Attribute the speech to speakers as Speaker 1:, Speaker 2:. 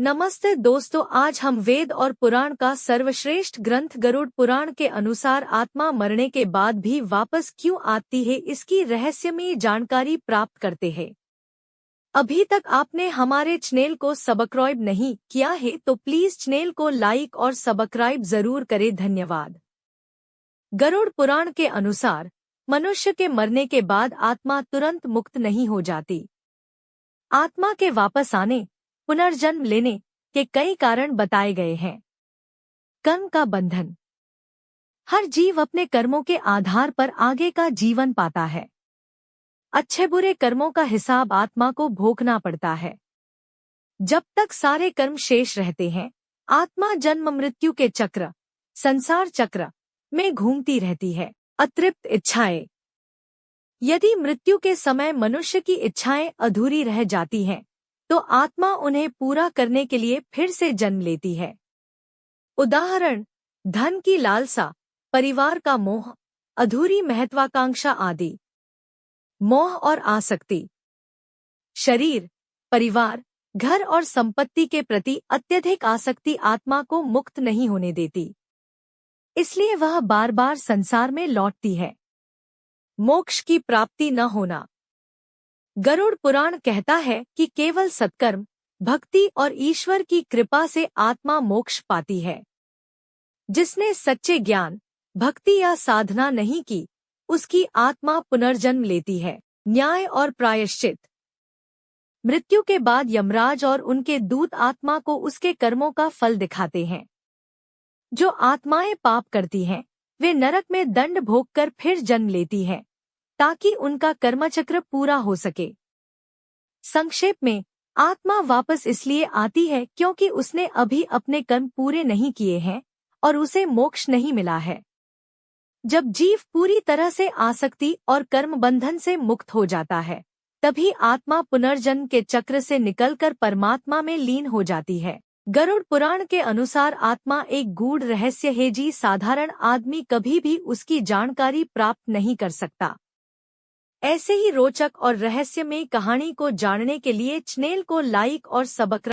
Speaker 1: नमस्ते दोस्तों, आज हम वेद और पुराण का सर्वश्रेष्ठ ग्रंथ गरुड़ पुराण के अनुसार आत्मा मरने के बाद भी वापस क्यों आती है, इसकी रहस्यमयी जानकारी प्राप्त करते हैं। अभी तक आपने हमारे चैनल को सब्सक्राइब नहीं किया है तो प्लीज चैनल को लाइक और सब्सक्राइब जरूर करें, धन्यवाद। गरुड़ पुराण के अनुसार मनुष्य के मरने के बाद आत्मा तुरंत मुक्त नहीं हो जाती। आत्मा के वापस आने, पुनर्जन्म लेने के कई कारण बताए गए हैं। कर्म का बंधन। हर जीव अपने कर्मों के आधार पर आगे का जीवन पाता है। अच्छे बुरे कर्मों का हिसाब आत्मा को भोगना पड़ता है। जब तक सारे कर्म शेष रहते हैं, आत्मा जन्म मृत्यु के चक्र, संसार चक्र में घूमती रहती है। अतृप्त इच्छाएं। यदि मृत्यु के समय मनुष्य की इच्छाएं अधूरी रह जाती हैं, तो आत्मा उन्हें पूरा करने के लिए फिर से जन्म लेती है। उदाहरण: धन की लालसा, परिवार का मोह, अधूरी महत्वाकांक्षा आदि। मोह और आसक्ति। शरीर, परिवार, घर और संपत्ति के प्रति अत्यधिक आसक्ति आत्मा को मुक्त नहीं होने देती, इसलिए वह बार बार संसार में लौटती है। मोक्ष की प्राप्ति न होना। गरुड़ पुराण कहता है कि केवल सत्कर्म, भक्ति और ईश्वर की कृपा से आत्मा मोक्ष पाती है। जिसने सच्चे ज्ञान, भक्ति या साधना नहीं की, उसकी आत्मा पुनर्जन्म लेती है। न्याय और प्रायश्चित। मृत्यु के बाद यमराज और उनके दूत आत्मा को उसके कर्मों का फल दिखाते हैं। जो आत्माएं पाप करती हैं, वे नरक में दंड भोगकर फिर जन्म लेती हैं, ताकि उनका कर्मचक्र पूरा हो सके। संक्षेप में, आत्मा वापस इसलिए आती है क्योंकि उसने अभी अपने कर्म पूरे नहीं किए हैं और उसे मोक्ष नहीं मिला है। जब जीव पूरी तरह से आसक्ति और कर्म बंधन से मुक्त हो जाता है, तभी आत्मा पुनर्जन्म के चक्र से निकलकर परमात्मा में लीन हो जाती है। गरुड़ पुराण के अनुसार आत्मा एक गूढ़ रहस्य है, जी साधारण आदमी कभी भी उसकी जानकारी प्राप्त नहीं कर सकता। ऐसे ही रोचक और रहस्यमयी कहानी को जानने के लिए चैनल को लाइक और सब्सक्राइब